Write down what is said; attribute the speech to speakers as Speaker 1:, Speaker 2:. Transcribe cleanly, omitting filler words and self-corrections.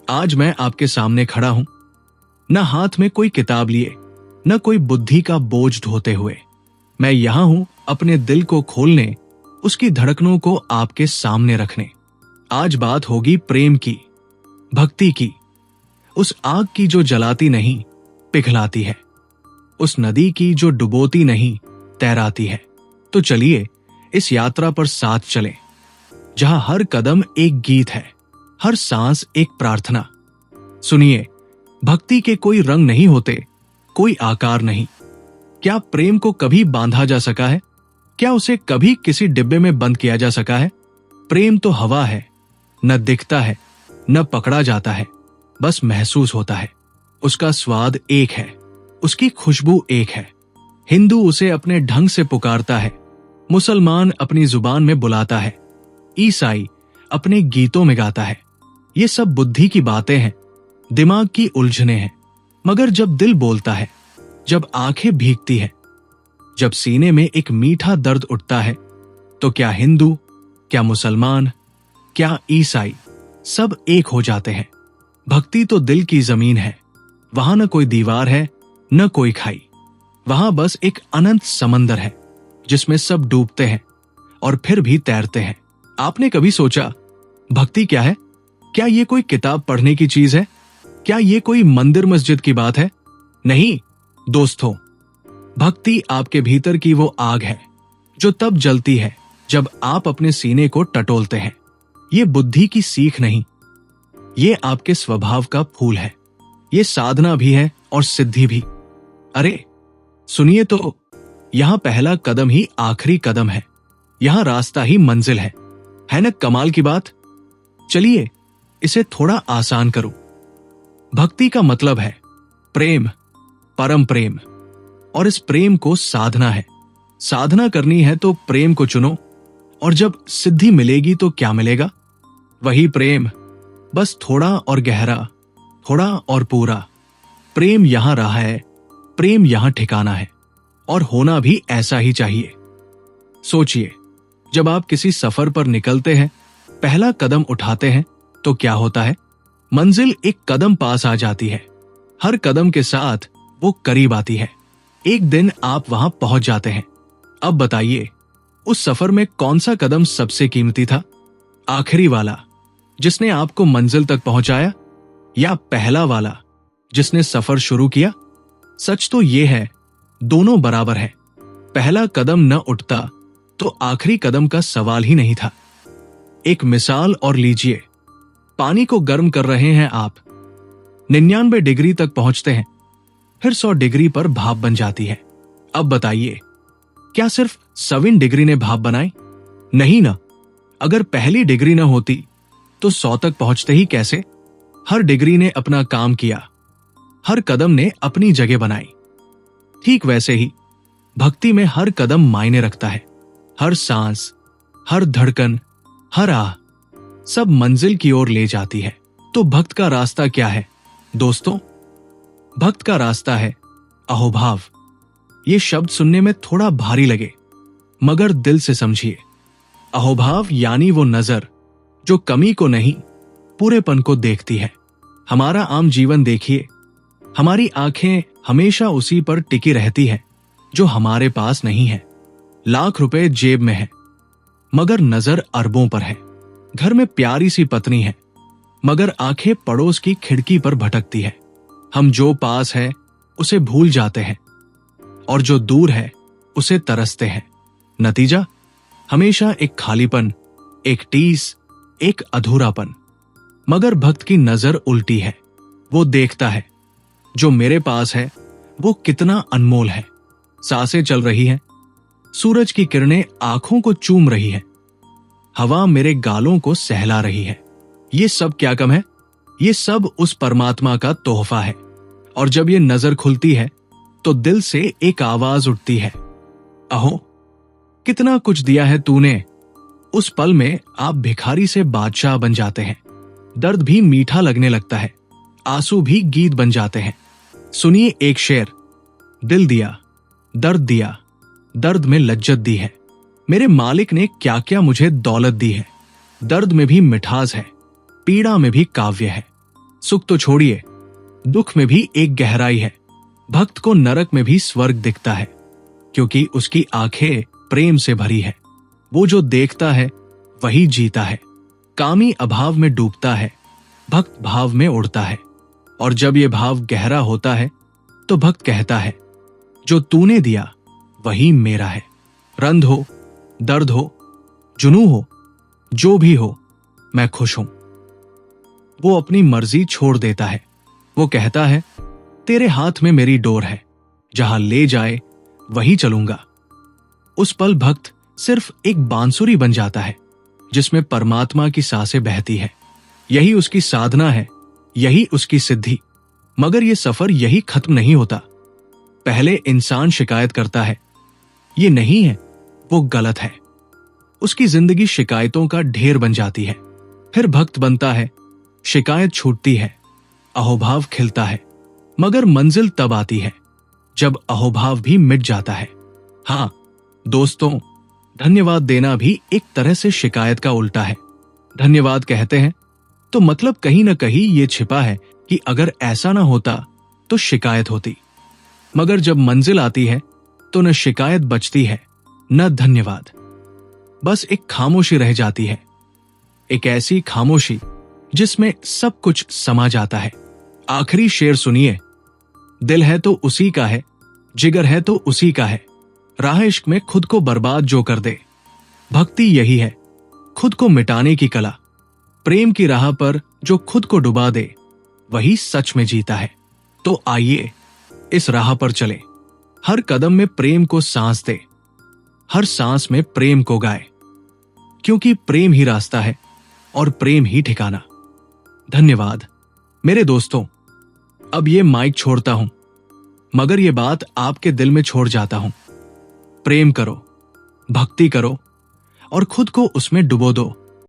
Speaker 1: आज मैं आपके सामने खड़ा हूं, न हाथ में कोई किताब लिए, न कोई बुद्धि का बोझ ढोते हुए। मैं यहां हूं अपने दिल को खोलने, उसकी धड़कनों को आपके सामने रखने। आज बात होगी प्रेम की, भक्ति की, उस आग की जो जलाती नहीं पिघलाती है, उस नदी की जो डुबोती नहीं तैराती है। तो चलिए इस यात्रा पर साथ चलें, जहां हर कदम एक गीत है, हर सांस एक प्रार्थना। सुनिए, भक्ति के कोई रंग नहीं होते, कोई आकार नहीं। क्या प्रेम को कभी बांधा जा सका है? क्या उसे कभी किसी डिब्बे में बंद किया जा सका है? प्रेम तो हवा है, न दिखता है, न पकड़ा जाता है, बस महसूस होता है। उसका स्वाद एक है, उसकी खुशबू एक है। हिंदू उसे अपने ढंग से पुकारता है, मुसलमान अपनी जुबान में बुलाता है, ईसाई अपने गीतों में गाता है। ये सब बुद्धि की बातें हैं, दिमाग की उलझने हैं। मगर जब दिल बोलता है, जब आंखें भीगती है, जब सीने में एक मीठा दर्द उठता है, तो क्या हिंदू, क्या मुसलमान, क्या ईसाई, सब एक हो जाते हैं। भक्ति तो दिल की जमीन है, वहां न कोई दीवार है, न कोई खाई। वहां बस एक अनंत समंदर है, जिसमें सब डूबते हैं और फिर भी तैरते हैं। आपने कभी सोचा भक्ति क्या है? क्या ये कोई किताब पढ़ने की चीज है? क्या ये कोई मंदिर मस्जिद की बात है? नहीं दोस्तों, भक्ति आपके भीतर की वो आग है जो तब जलती है जब आप अपने सीने को टटोलते हैं। ये बुद्धि की सीख नहीं, ये आपके स्वभाव का फूल है। ये साधना भी है और सिद्धि भी। अरे सुनिए तो, यहां पहला कदम ही आखिरी कदम है, यहां रास्ता ही मंजिल है न कमाल की बात? चलिए इसे थोड़ा आसान करूं। भक्ति का मतलब है प्रेम, परम प्रेम, और इस प्रेम को साधना है। साधना करनी है तो प्रेम को चुनो, और जब सिद्धि मिलेगी तो क्या मिलेगा? वही प्रेम, बस थोड़ा और गहरा, थोड़ा और पूरा। प्रेम यहां रहा है, प्रेम यहां ठिकाना है, और होना भी ऐसा ही चाहिए। सोचिए, जब आप किसी सफर पर निकलते हैं, पहला कदम उठाते हैं, तो क्या होता है? मंजिल एक कदम पास आ जाती है। हर कदम के साथ वो करीब आती है। एक दिन आप वहां पहुंच जाते हैं। अब बताइए, उस सफर में कौन सा कदम सबसे कीमती था? आखिरी वाला, जिसने आपको मंजिल तक पहुंचाया, या पहला वाला, जिसने सफर शुरू किया? सच तो ये है, दोनों बराबर है। पहला कदम न उठता तो आखिरी कदम का सवाल ही नहीं था। एक मिसाल और लीजिए। पानी को गर्म कर रहे हैं आप, 99 डिग्री तक पहुंचते हैं, फिर 100 डिग्री पर भाप बन जाती है। अब बताइए, क्या सिर्फ 7 डिग्री ने भाप बनाई? नहीं ना। अगर पहली डिग्री न होती तो 100 तक पहुंचते ही कैसे? हर डिग्री ने अपना काम किया, हर कदम ने अपनी जगह बनाई। ठीक वैसे ही भक्ति में हर कदम मायने रखता है। हर सांस, हर धड़कन, हर आह, सब मंजिल की ओर ले जाती है। तो भक्त का रास्ता क्या है दोस्तों? भक्त का रास्ता है अहोभाव। ये शब्द सुनने में थोड़ा भारी लगे, मगर दिल से समझिए। अहोभाव यानी वो नजर जो कमी को नहीं, पूरेपन को देखती है। हमारा आम जीवन देखिए, हमारी आंखें हमेशा उसी पर टिकी रहती हैं जो हमारे पास नहीं है। लाख रुपए जेब में है, मगर नजर अरबों पर है। घर में प्यारी सी पत्नी है, मगर आंखें पड़ोस की खिड़की पर भटकती है। हम जो पास है उसे भूल जाते हैं, और जो दूर है उसे तरसते हैं। नतीजा हमेशा एक खालीपन, एक टीस, एक अधूरापन। मगर भक्त की नजर उल्टी है। वो देखता है जो मेरे पास है वो कितना अनमोल है। सांसें चल रही हैं, सूरज की किरणें आंखों को चूम रही है, हवा मेरे गालों को सहला रही है। ये सब क्या कम है? ये सब उस परमात्मा का तोहफा है। और जब ये नजर खुलती है तो दिल से एक आवाज उठती है, अहो कितना कुछ दिया है तूने। उस पल में आप भिखारी से बादशाह बन जाते हैं। दर्द भी मीठा लगने लगता है, आंसू भी गीत बन जाते हैं। सुनिए एक शेर, दिल दिया, दर्द दिया, दर्द में लज्जत दी है। मेरे मालिक ने क्या क्या मुझे दौलत दी है। दर्द में भी मिठास है, पीड़ा में भी काव्य है। सुख तो छोड़िए, दुख में भी एक गहराई है। भक्त को नरक में भी स्वर्ग दिखता है, क्योंकि उसकी आंखें प्रेम से भरी है। वो जो देखता है वही जीता है। कामी अभाव में डूबता है, भक्त भाव में उड़ता है। और जब ये भाव गहरा होता है तो भक्त कहता है, जो तूने दिया वही मेरा है। रंध हो, दर्द हो, जुनू हो, जो भी हो, मैं खुश हूं। वो अपनी मर्जी छोड़ देता है। वो कहता है, तेरे हाथ में मेरी डोर है, जहां ले जाए वही चलूंगा। उस पल भक्त सिर्फ एक बांसुरी बन जाता है, जिसमें परमात्मा की सांसें बहती है। यही उसकी साधना है, यही उसकी सिद्धि। मगर यह सफर यही खत्म नहीं होता। पहले इंसान शिकायत करता है, ये नहीं है, वो गलत है। उसकी जिंदगी शिकायतों का ढेर बन जाती है। फिर भक्त बनता है, शिकायत छूटती है, अहोभाव खिलता है। मगर मंजिल तब आती है जब अहोभाव भी मिट जाता है। हाँ दोस्तों, धन्यवाद देना भी एक तरह से शिकायत का उल्टा है। धन्यवाद कहते हैं तो मतलब कहीं ना कहीं ये छिपा है कि अगर ऐसा ना होता तो शिकायत होती। मगर जब मंजिल आती है तो न शिकायत बचती है न धन्यवाद। बस एक खामोशी रह जाती है, एक ऐसी खामोशी जिसमें सब कुछ समा जाता है। आखिरी शेर सुनिए। दिल है तो उसी का है, जिगर है तो उसी का है, राह इश्क में खुद को बर्बाद जो कर दे। भक्ति यही है, खुद को मिटाने की कला। प्रेम की राह पर जो खुद को डुबा दे वही सच में जीता है। तो आइए इस राह पर चले, हर कदम में प्रेम को सांस दे, हर सांस में प्रेम को गाए, क्योंकि प्रेम ही रास्ता है और प्रेम ही ठिकाना। धन्यवाद मेरे दोस्तों। अब ये माइक छोड़ता हूं, मगर ये बात आपके दिल में छोड़ जाता हूं। प्रेम करो, भक्ति करो और खुद को उसमें डुबो दो।